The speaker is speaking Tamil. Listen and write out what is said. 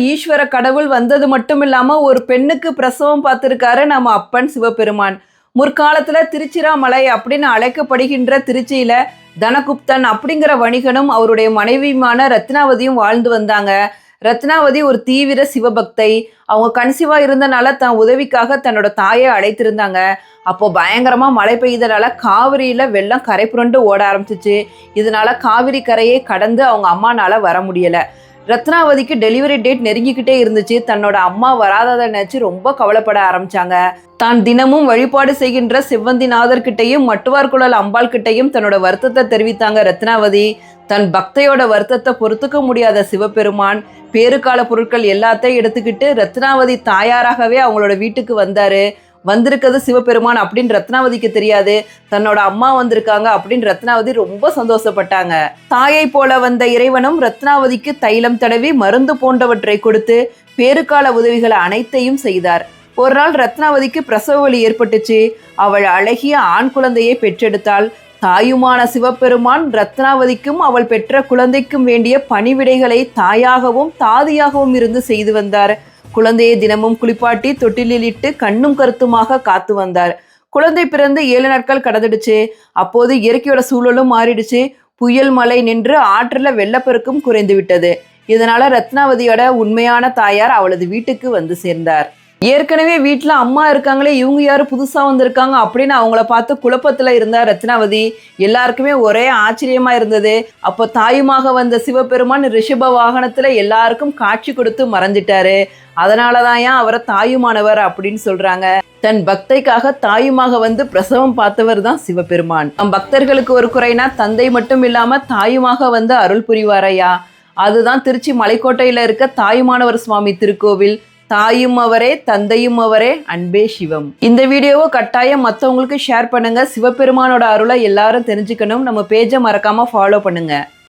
ஈஸ்வர கடவுள் வந்தது மட்டும் இல்லாம ஒரு பெண்ணுக்கு பிரசவம் பார்த்திருக்காரு நம்ம அப்பன் சிவபெருமான். முற்காலத்துல திருச்சிராமலை அப்படின்னு அழைக்கப்படுகின்ற திருச்சியில தனகுப்தன் அப்படிங்கிற வணிகனும் அவருடைய மனைவியுமான ரத்னாவதியும் வாழ்ந்து வந்தாங்க. ரத்னாவதி ஒரு தீவிர சிவபக்தை. அவங்க கன்சீவா இருந்தனால தன் உதவிக்காக தன்னோட தாயை அழைத்திருந்தாங்க. அப்போ பயங்கரமா மழை பெய்தனால காவிரியில வெள்ளம் கரை புரண்டு ஓட ஆரம்பிச்சிச்சு. இதனால காவிரி கரையை கடந்து அவங்க அம்மானால வர முடியல. ரத்னாவதிக்கு டெலிவரி டேட் நெருங்கிக்கிட்டே இருந்துச்சு. தன்னோட அம்மா வராததை நினைச்சு ரொம்ப கவலைப்பட ஆரம்பிச்சாங்க. தான் தினமும் வழிபாடு செய்கின்ற செவ்வந்திநாதர் கிட்டையும் மட்டுவார்குழல் அம்பாள் கிட்டையும் தன்னோட வருத்தத்தை தெரிவித்தாங்க ரத்னாவதி. தன் பக்தையோட வருத்தத்தை பொறுத்துக்க முடியாத சிவபெருமான் பேறுகால பொருட்கள் எல்லாத்தையும் எடுத்துக்கிட்டு ரத்னாவதி தாயாராகவே அவங்களோட வீட்டுக்கு வந்தாரு. வந்திருக்கிறது சிவபெருமான் அப்படின்னு ரத்னாவதிக்கு தெரியாது. தன்னோட அம்மா வந்திருக்காங்க அப்படின்னு ரத்னாவதி ரொம்ப சந்தோஷப்பட்டாங்க. தாயை போல வந்த இறைவனும் ரத்னாவதிக்கு தைலம் தடவி மருந்து போன்றவற்றை கொடுத்து பேறுகால உதவிகளை அனைத்தையும் செய்தார். ஒரு நாள் ரத்னாவதிக்கு பிரசவ வலி ஏற்பட்டுச்சு. அவள் அழகிய ஆண் குழந்தையை பெற்றெடுத்தாள். தாயுமான சிவபெருமான் ரத்னாவதிக்கும் அவள் பெற்ற குழந்தைக்கும் வேண்டிய பணிவிடைகளை தாயாகவும் தாதியாகவும் இருந்து செய்து வந்தார். குழந்தையை தினமும் குளிப்பாட்டி தொட்டிலில் இட்டு கண்ணும் கருத்துமாக காத்து வந்தார். குழந்தை பிறந்து 7 நாட்கள் கடந்துடுச்சு. அப்போது இயற்கையோட சூழலும் மாறிடுச்சு. புயல் மழை நின்று ஆற்றில் வெள்ளப்பெருக்கும் குறைந்து விட்டது. இதனால ரத்னாவதியோட உண்மையான தாயார் அவளது வீட்டுக்கு வந்து சேர்ந்தார். ஏற்கனவே வீட்டில் அம்மா இருக்காங்களே, இவங்க யாரும் புதுசாக வந்திருக்காங்க அப்படின்னு அவங்கள பார்த்து குழப்பத்தில் இருந்தார் ரத்னாவதி. எல்லாருக்குமே ஒரே ஆச்சரியமா இருந்தது. அப்போ தாயுமாக வந்த சிவபெருமான் ரிஷப வாகனத்தில் எல்லாருக்கும் காட்சி கொடுத்து மறைஞ்சிட்டாரு. அதனாலதான் ஏன் அவரை தாயுமானவர் அப்படின்னு சொல்றாங்க. தன் பக்தைக்காக தாயுமாக வந்து பிரசவம் பார்த்தவர் தான் சிவபெருமான். நம் பக்தர்களுக்கு ஒரு குறைனா தந்தை மட்டும் இல்லாம தாயுமாக வந்து அருள் புரிவாரையா. அதுதான் திருச்சி மலைக்கோட்டையில இருக்க தாயுமானவர் சுவாமி திருக்கோவில். தாயும் அவரே தந்தையும் அவரே அன்பே சிவம். இந்த வீடியோவை கட்டாயம் மற்றவங்களுக்கு ஷேர் பண்ணுங்க. சிவபெருமானோட அருளை எல்லாரும் தெரிஞ்சுக்கணும். நம்ம பேஜை மறக்காம ஃபாலோ பண்ணுங்க.